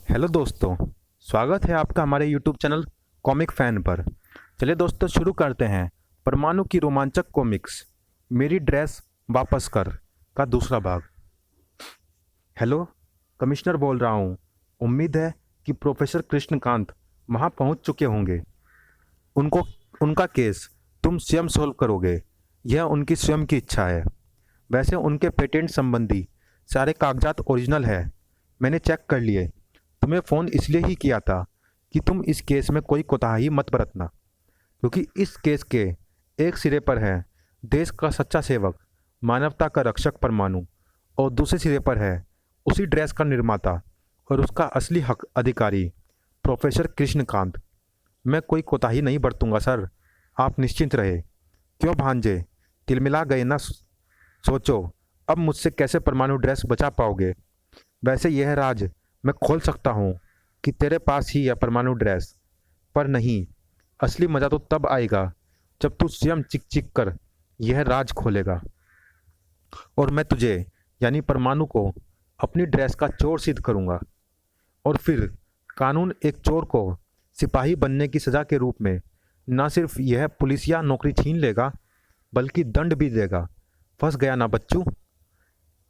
Hello दोस्तों। स्वागत है आपका हमारे यूट्यूब चैनल कॉमिक फैन पर। चलिए दोस्तों शुरू करते हैं परमाणु की रोमांचक कॉमिक्स मेरी ड्रेस वापस कर का दूसरा भाग। हेलो, कमिश्नर बोल रहा हूँ। उम्मीद है कि प्रोफेसर कृष्णकांत वहाँ पहुँच चुके होंगे। उनको उनका केस तुम स्वयं सॉल्व करोगे, यह उनकी स्वयं की इच्छा है। वैसे उनके पेटेंट संबंधी सारे कागजात ओरिजिनल है, मैंने चेक कर लिए। तुम्हें फ़ोन इसलिए ही किया था कि तुम इस केस में कोई कोताही मत बरतना, क्योंकि इस केस के एक सिरे पर है देश का सच्चा सेवक, मानवता का रक्षक परमाणु, और दूसरे सिरे पर है उसी ड्रेस का निर्माता और उसका असली हक अधिकारी प्रोफेसर कृष्णकांत। मैं कोई कोताही नहीं बरतूंगा सर, आप निश्चिंत रहे। क्यों भांजे, तिलमिला गए ना? सोचो अब मुझसे कैसे परमाणु ड्रेस बचा पाओगे। वैसे यह राज मैं खोल सकता हूँ कि तेरे पास ही है परमाणु ड्रेस, पर नहीं, असली मज़ा तो तब आएगा जब तू स्वयं चिक चिक कर यह राज खोलेगा और मैं तुझे यानी परमाणु को अपनी ड्रेस का चोर सिद्ध करूँगा। और फिर कानून एक चोर को सिपाही बनने की सज़ा के रूप में न सिर्फ यह पुलिसिया नौकरी छीन लेगा बल्कि दंड भी देगा। फंस गया ना बच्चू?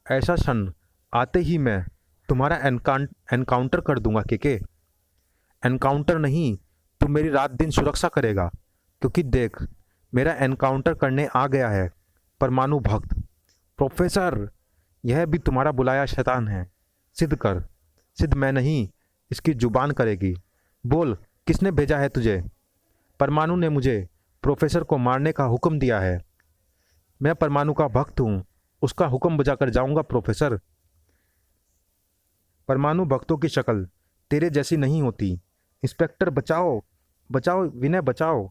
ऐसा क्षण आते ही मैं तुम्हारा एनकाउंटर कर दूंगा। के एनकाउंटर नहीं, तू मेरी रात दिन सुरक्षा करेगा, क्योंकि देख मेरा एनकाउंटर करने आ गया है परमाणु भक्त। प्रोफेसर, यह भी तुम्हारा बुलाया शैतान है। सिद्ध कर। सिद्ध मैं नहीं, इसकी जुबान करेगी। बोल, किसने भेजा है तुझे? परमाणु ने मुझे प्रोफेसर को मारने का हुक्म दिया है। मैं परमाणु का भक्त हूँ, उसका हुक्म बजा कर जाऊँगा प्रोफेसर। परमाणु भक्तों की शक्ल तेरे जैसी नहीं होती। इंस्पेक्टर बचाओ, बचाओ विनय बचाओ,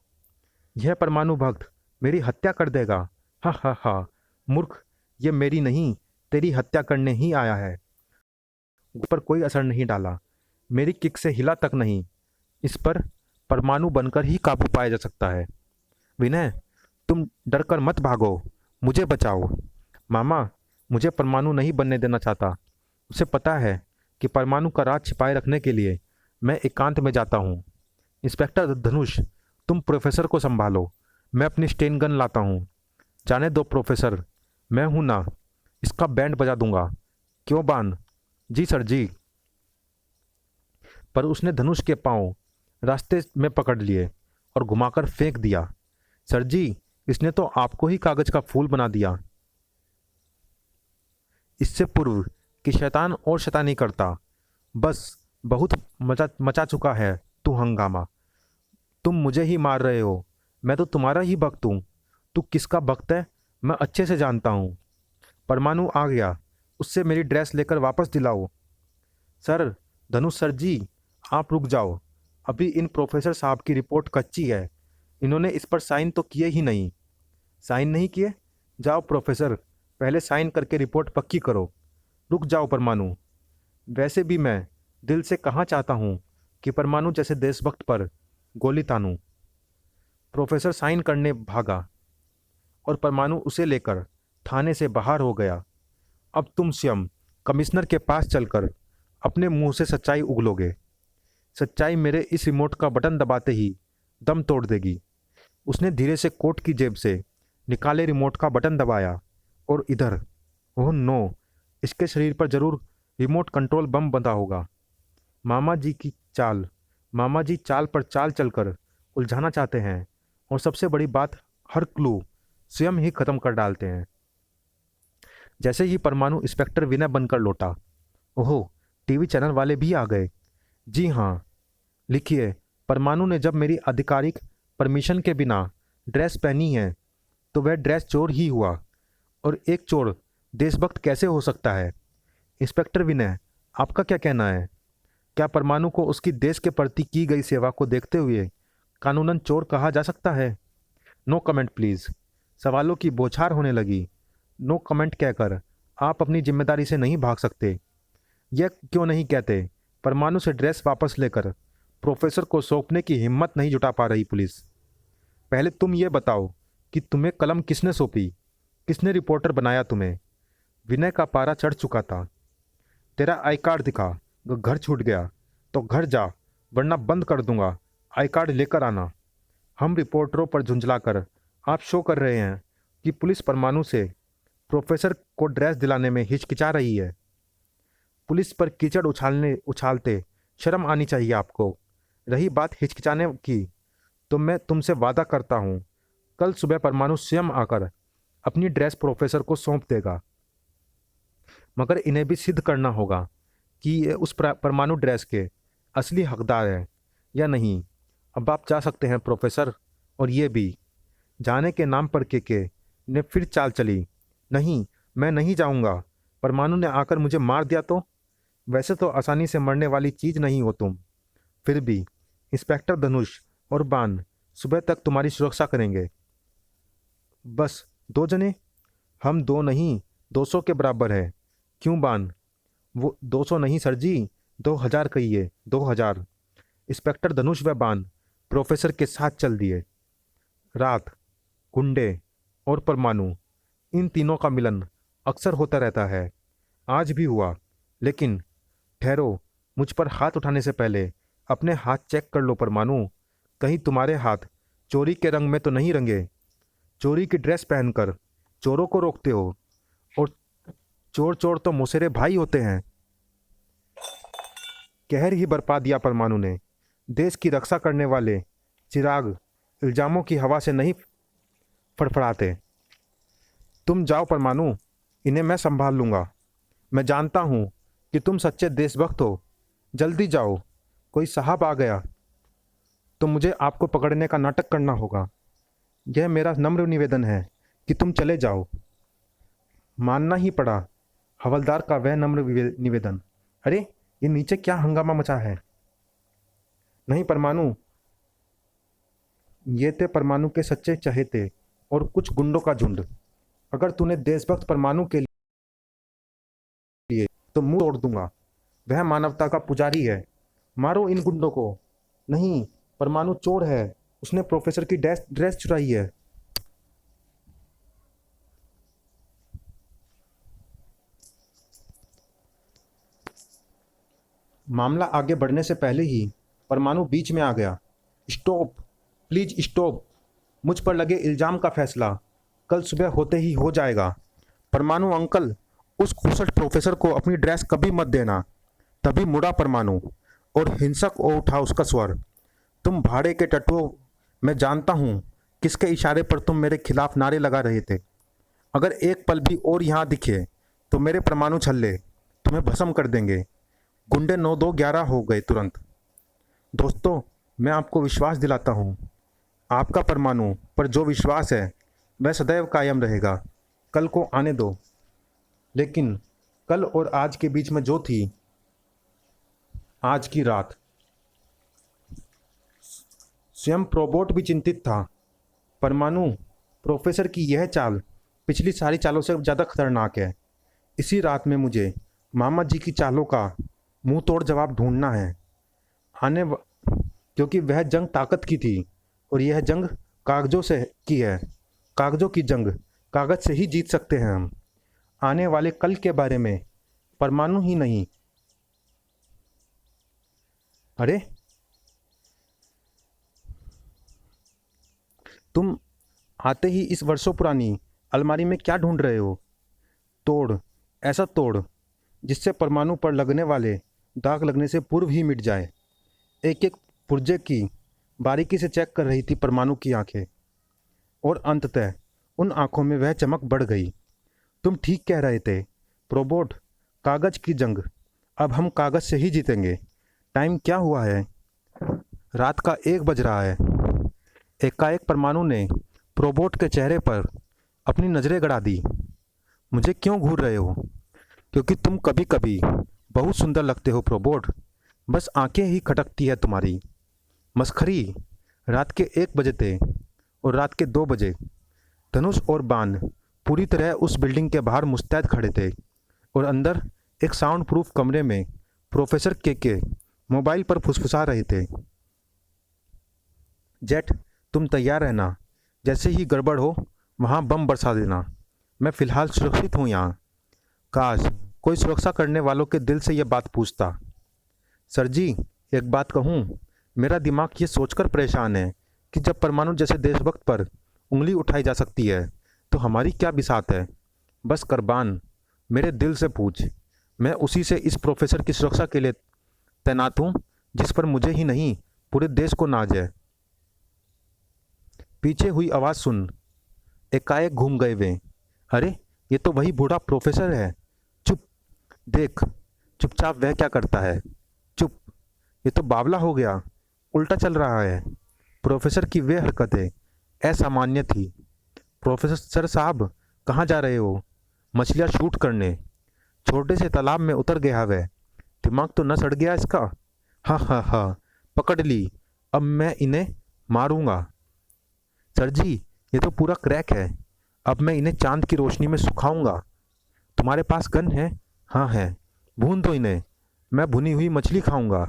यह परमाणु भक्त मेरी हत्या कर देगा। हा हा हा, मूर्ख, यह मेरी नहीं तेरी हत्या करने ही आया है। पर कोई असर नहीं डाला, मेरी किक से हिला तक नहीं। इस पर परमाणु बनकर ही काबू पाया जा सकता है। विनय, तुम डरकर मत भागो, मुझे बचाओ। मामा, मुझे परमाणु नहीं बनने देना चाहता। उसे पता है कि परमाणु का राज छिपाए रखने के लिए मैं एकांत में जाता हूँ। इंस्पेक्टर धनुष, तुम प्रोफेसर को संभालो, मैं अपनी स्टेन गन लाता हूँ। जाने दो प्रोफेसर, मैं हूँ ना, इसका बैंड बजा दूंगा। क्यों बान? जी सर जी। पर उसने धनुष के पांव रास्ते में पकड़ लिए और घुमाकर फेंक दिया। सर जी, इसने तो आपको ही कागज का फूल बना दिया। इससे पूर्व कि शैतान और शैतानी करता, बस बहुत मचा चुका है तू हंगामा। तुम मुझे ही मार रहे हो, मैं तो तुम्हारा ही भक्त हूँ। तू किसका भक्त है मैं अच्छे से जानता हूँ। परमाणु आ गया, उससे मेरी ड्रेस लेकर वापस दिलाओ। सर, धनुष सर जी, आप रुक जाओ। अभी इन प्रोफेसर साहब की रिपोर्ट कच्ची है, इन्होंने इस पर साइन तो किए ही नहीं। साइन नहीं किए? जाओ प्रोफेसर, पहले साइन करके रिपोर्ट पक्की करो। रुक जाओ परमाणु, वैसे भी मैं दिल से कहाँ चाहता हूँ कि परमाणु जैसे देशभक्त पर गोली तानूं। प्रोफेसर साइन करने भागा और परमाणु उसे लेकर थाने से बाहर हो गया। अब तुम स्वयं कमिश्नर के पास चलकर अपने मुंह से सच्चाई उगलोगे। सच्चाई मेरे इस रिमोट का बटन दबाते ही दम तोड़ देगी। उसने धीरे से कोट की जेब से निकाले रिमोट का बटन दबाया और इधर, ओह नो, इसके शरीर पर जरूर रिमोट कंट्रोल बम बंधा होगा। मामा जी की चाल, मामा जी चाल पर चाल चलकर उलझाना चाहते हैं और सबसे बड़ी बात, हर क्लू स्वयं ही खत्म कर डालते हैं। जैसे ही परमाणु इंस्पेक्टर विनय बनकर लौटा, ओहो, टीवी चैनल वाले भी आ गए। जी हाँ, लिखिए, परमाणु ने जब मेरी आधिकारिक परमिशन के बिना ड्रेस पहनी है तो वह ड्रेस चोर ही हुआ, और एक चोर देशभक्त कैसे हो सकता है? इंस्पेक्टर विनय, आपका क्या कहना है? क्या परमाणु को उसकी देश के प्रति की गई सेवा को देखते हुए कानूनन चोर कहा जा सकता है? No comment please. सवालों की बौछार होने लगी। नो कमेंट कहकर आप अपनी जिम्मेदारी से नहीं भाग सकते। यह क्यों नहीं कहते? परमाणु से ड्रेस वापस लेकर प्रोफेसर को सौंपने की हिम्मत नहीं जुटा पा रही पुलिस। पहले तुम ये बताओ कि तुम्हें कलम किसने सौंपी? किसने रिपोर्टर बनाया तुम्हें? विनय का पारा चढ़ चुका था। तेरा आई कार्ड दिखा, घर छूट गया। तो घर जा, वरना बंद कर दूंगा। आई कार्ड लेकर आना। हम रिपोर्टरों पर झुंझलाकर आप शो कर रहे हैं कि पुलिस परमाणु से प्रोफेसर को ड्रेस दिलाने में हिचकिचा रही है। पुलिस पर कीचड़ उछालते शर्म आनी चाहिए आपको। रही बात हिचकिचाने की, तो मैं तुमसे वादा करता हूँ, कल सुबह परमाणु स्वयं आकर अपनी ड्रेस प्रोफेसर को सौंप देगा। मगर इन्हें भी सिद्ध करना होगा कि ये उस परमाणु ड्रेस के असली हकदार हैं या नहीं। अब आप जा सकते हैं प्रोफेसर। और ये भी, जाने के नाम पर के ने फिर चाल चली। नहीं, मैं नहीं जाऊंगा। परमाणु ने आकर मुझे मार दिया तो? वैसे तो आसानी से मरने वाली चीज़ नहीं हो तुम। फिर भी इंस्पेक्टर धनुष और बान सुबह तक तुम्हारी सुरक्षा करेंगे। बस 2 जने? हम 2 नहीं, 200 के बराबर है। क्यों बान? वो 200 नहीं सर जी, 2000 कहिए, 2000। इंस्पेक्टर धनुष व बान प्रोफेसर के साथ चल दिए। रात, गुंडे और परमाणु, इन तीनों का मिलन अक्सर होता रहता है। आज भी हुआ। लेकिन ठहरो, मुझ पर हाथ उठाने से पहले अपने हाथ चेक कर लो परमाणु। कहीं तुम्हारे हाथ चोरी के रंग में तो नहीं रंगे? चोरी की ड्रेस पहनकर चोरों को रोकते हो, और चोर चोर तो मौसेरे भाई होते हैं। कहर ही बरपा दिया परमाणु ने। देश की रक्षा करने वाले चिराग इल्जामों की हवा से नहीं फड़फड़ाते। तुम जाओ परमाणु, इन्हें मैं संभाल लूँगा। मैं जानता हूँ कि तुम सच्चे देशभक्त हो। जल्दी जाओ, कोई साहब आ गया तो मुझे आपको पकड़ने का नाटक करना होगा। यह मेरा नम्र निवेदन है कि तुम चले जाओ। मानना ही पड़ा हवलदार का वह नम्र निवेदन। अरे, ये नीचे क्या हंगामा मचा है? नहीं परमाणु, ये थे परमाणु के सच्चे चहेते और कुछ गुंडों का झुंड। अगर तूने देशभक्त परमाणु के लिए तो मुंह तोड़ दूंगा। वह मानवता का पुजारी है। मारो इन गुंडों को। नहीं, परमाणु चोर है। उसने प्रोफेसर की ड्रेस चुराई है। मामला आगे बढ़ने से पहले ही परमाणु बीच में आ गया। Stop, please stop. मुझ पर लगे इल्ज़ाम का फैसला कल सुबह होते ही हो जाएगा। परमाणु अंकल, उस खूसट प्रोफेसर को अपनी ड्रेस कभी मत देना। तभी मुड़ा परमाणु और हिंसक हो उठा उसका स्वर। तुम भाड़े के टट्टुओं, मैं जानता हूँ किसके इशारे पर तुम मेरे खिलाफ नारे लगा रहे थे। अगर एक पल भी और यहाँ दिखे तो मेरे परमाणु छल्ले तुम्हें भस्म कर देंगे। गुंडे 9-2-11 हो गए तुरंत। दोस्तों, मैं आपको विश्वास दिलाता हूँ, आपका परमाणु पर जो विश्वास है वह सदैव कायम रहेगा। कल को आने दो। लेकिन कल और आज के बीच में जो थी, आज की रात। स्वयं प्रोबोट भी चिंतित था। परमाणु, प्रोफेसर की यह चाल पिछली सारी चालों से ज़्यादा खतरनाक है। इसी रात में मुझे मामा जी की चालों का मुंह तोड़ जवाब ढूंढना है। क्योंकि वह जंग ताकत की थी और यह जंग कागजों से की है। कागजों की जंग कागज से ही जीत सकते हैं हम। आने वाले कल के बारे में परमाणु ही नहीं। अरे, तुम आते ही इस वर्षों पुरानी अलमारी में क्या ढूंढ रहे हो? तोड़, ऐसा तोड़ जिससे परमाणु पर लगने वाले दाग लगने से पूर्व ही मिट जाए। एक एक पुर्जे की बारीकी से चेक कर रही थी परमाणु की आंखें, और अंततः उन आंखों में वह चमक बढ़ गई। तुम ठीक कह रहे थे प्रोबोट, कागज की जंग अब हम कागज से ही जीतेंगे। टाइम क्या हुआ है? रात का 1 बज रहा है। एकाएक परमाणु ने प्रोबोट के चेहरे पर अपनी नज़रें गड़ा दी। मुझे क्यों घूर रहे हो? क्योंकि तुम कभी कभी बहुत सुंदर लगते हो प्रोबोट। बस आंखें ही खटकती है तुम्हारी। मस्खरी। रात के 1 बजे थे और रात के 2 बजे धनुष और बान पूरी तरह उस बिल्डिंग के बाहर मुस्तैद खड़े थे, और अंदर एक साउंड प्रूफ कमरे में प्रोफेसर के मोबाइल पर फुसफुसा रहे थे। जेट, तुम तैयार रहना। जैसे ही गड़बड़ हो वहाँ बम बरसा देना। मैं फ़िलहाल सुरक्षित हूँ यहाँ। काश कोई सुरक्षा करने वालों के दिल से यह बात पूछता। सर जी, एक बात कहूँ, मेरा दिमाग ये सोचकर परेशान है कि जब परमाणु जैसे देशभक्त पर उंगली उठाई जा सकती है तो हमारी क्या बिसात है। बस कुर्बान, मेरे दिल से पूछ, मैं उसी से इस प्रोफेसर की सुरक्षा के लिए तैनात हूँ जिस पर मुझे ही नहीं पूरे देश को नाज है। पीछे हुई आवाज़ सुन एकाएक घूम गए वे। अरे, ये तो वही बूढ़ा प्रोफेसर है। चुप, देख चुपचाप वह क्या करता है। चुप, ये तो बावला हो गया, उल्टा चल रहा है। प्रोफेसर की वे हरकतें असामान्य थी। प्रोफेसर साहब, कहाँ जा रहे हो? मछलियाँ शूट करने। छोटे से तालाब में उतर गया वह। दिमाग तो न सड़ गया इसका। हाँ हाँ हाँ, पकड़ ली, अब मैं इन्हें मारूंगा। सर जी, ये तो पूरा क्रैक है, अब मैं इन्हें चांद की रोशनी में सुखाऊंगा। तुम्हारे पास गन है? हाँ है, भून दो इन्हें, मैं भुनी हुई मछली खाऊंगा।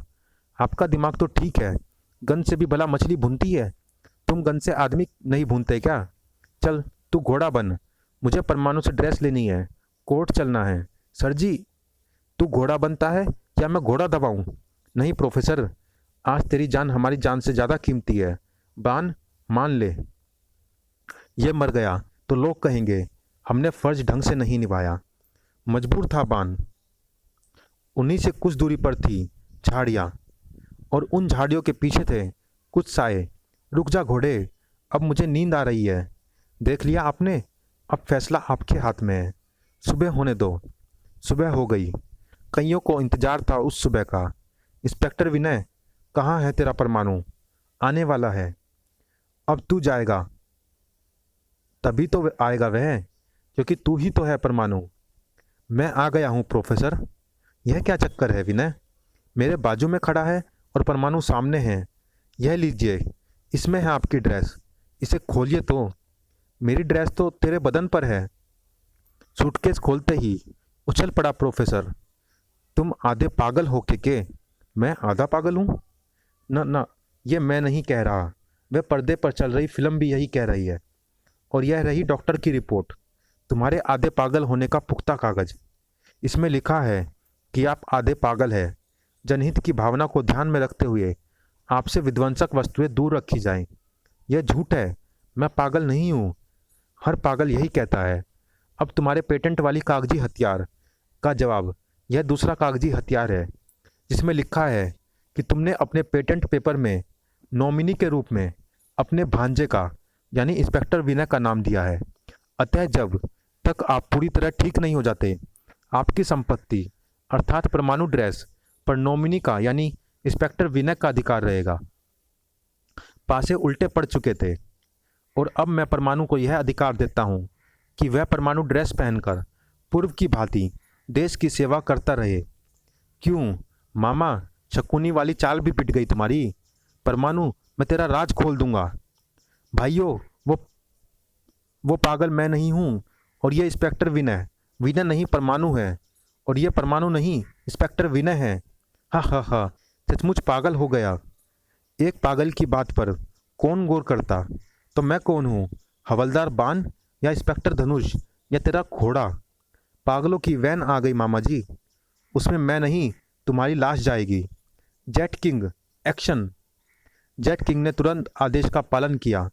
आपका दिमाग तो ठीक है, गन से भी भला मछली भूनती है। तुम गन से आदमी नहीं भूनते क्या? चल तू घोड़ा बन, मुझे परमाणु से ड्रेस लेनी है, कोर्ट चलना है। सर जी, तू घोड़ा बनता है या मैं घोड़ा दबाऊं? नहीं प्रोफेसर, आज तेरी जान हमारी जान से ज़्यादा कीमती है। बान, मान ले, ये मर गया तो लोग कहेंगे हमने फर्ज ढंग से नहीं निभाया। मजबूर था बान। उन्हीं से कुछ दूरी पर थी झाड़ियाँ, और उन झाड़ियों के पीछे थे कुछ साए। रुक जा घोड़े, अब मुझे नींद आ रही है। देख लिया आपने, अब फैसला आपके हाथ में है। सुबह होने दो। सुबह हो गई। कईयों को इंतजार था उस सुबह का। इंस्पेक्टर विनय, कहाँ है तेरा परमाणु? आने वाला है। अब तू जाएगा, तभी तो आएगा वह, क्योंकि तू ही तो है परमाणु। मैं आ गया हूँ प्रोफेसर। यह क्या चक्कर है विनय? मेरे बाजू में खड़ा है और परमाणु सामने है। यह लीजिए, इसमें है आपकी ड्रेस, इसे खोलिए तो। मेरी ड्रेस तो तेरे बदन पर है। सूटकेस खोलते ही उछल पड़ा प्रोफेसर। तुम आधे पागल हो के? मैं आधा पागल हूँ? न न, ये मैं नहीं कह रहा, वह पर्दे पर चल रही फिल्म भी यही कह रही है। और यह रही डॉक्टर की रिपोर्ट, तुम्हारे आधे पागल होने का पुख्ता कागज। इसमें लिखा है कि आप आधे पागल हैं। जनहित की भावना को ध्यान में रखते हुए आपसे विध्वंसक वस्तुएं दूर रखी जाएं। यह झूठ है, मैं पागल नहीं हूँ। हर पागल यही कहता है। अब तुम्हारे पेटेंट वाली कागजी हथियार का जवाब यह दूसरा कागजी हथियार है, जिसमें लिखा है कि तुमने अपने पेटेंट पेपर में नॉमिनी के रूप में अपने भांजे का यानी इंस्पेक्टर विनय का नाम दिया है। अतः जब तक आप पूरी तरह ठीक नहीं हो जाते, आपकी संपत्ति अर्थात परमाणु ड्रेस पर नॉमिनी का यानी इंस्पेक्टर विनय का अधिकार रहेगा। पासे उल्टे पड़ चुके थे, और अब मैं परमाणु को यह अधिकार देता हूँ कि वह परमाणु ड्रेस पहनकर पूर्व की भांति देश की सेवा करता रहे। क्यों मामा, शकुनी वाली चाल भी पिट गई तुम्हारी? परमाणु, मैं तेरा राज खोल दूंगा। भाइयों, वो पागल मैं नहीं हूँ, और ये इंस्पेक्टर विनय विनय नहीं परमाणु है, और ये परमाणु नहीं इंस्पेक्टर विनय है। हा हा हा, सचमुच पागल हो गया। एक पागल की बात पर कौन गौर करता? तो मैं कौन हूँ, हवलदार बान या इंस्पेक्टर धनुष या तेरा घोड़ा? पागलों की वैन आ गई मामा जी, उसमें मैं नहीं तुम्हारी लाश जाएगी। Jet king, action. Jet king ने तुरंत आदेश का पालन किया।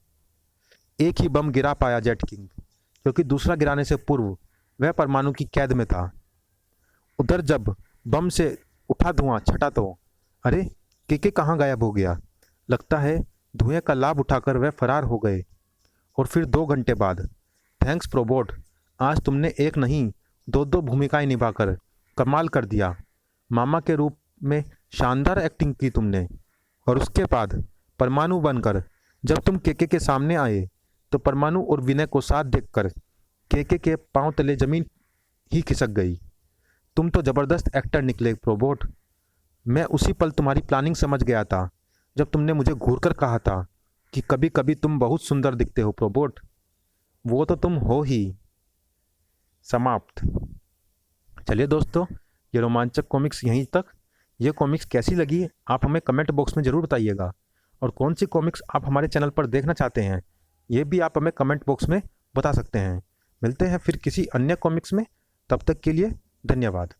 एक ही बम गिरा पाया जेट किंग, क्योंकि दूसरा गिराने से पूर्व वह परमाणु की कैद में था। उधर जब बम से उठा धुआं छटा तो अरे, केके कहाँ गायब हो गया? लगता है धुएं का लाभ उठाकर वह फरार हो गए। और फिर 2 घंटे बाद, थैंक्स प्रोबोट, आज तुमने एक नहीं 2-2 भूमिकाएं निभाकर कमाल कर दिया। मामा के रूप में शानदार एक्टिंग की तुमने। और उसके बाद परमाणु बनकर जब तुम केके के सामने आए तो परमाणु और विनय को साथ देखकर केके के पांव तले जमीन ही खिसक गई। तुम तो ज़बरदस्त एक्टर निकले प्रोबोट। मैं उसी पल तुम्हारी प्लानिंग समझ गया था जब तुमने मुझे घूरकर कहा था कि कभी कभी तुम बहुत सुंदर दिखते हो प्रोबोट। वो तो तुम हो ही। समाप्त। चलिए दोस्तों, ये रोमांचक कॉमिक्स यहीं तक। ये कॉमिक्स कैसी लगी आप हमें कमेंट बॉक्स में ज़रूर बताइएगा, और कौन सी कॉमिक्स आप हमारे चैनल पर देखना चाहते हैं ये भी आप हमें कमेंट बॉक्स में बता सकते हैं। मिलते हैं फिर किसी अन्य कॉमिक्स में, तब तक के लिए धन्यवाद।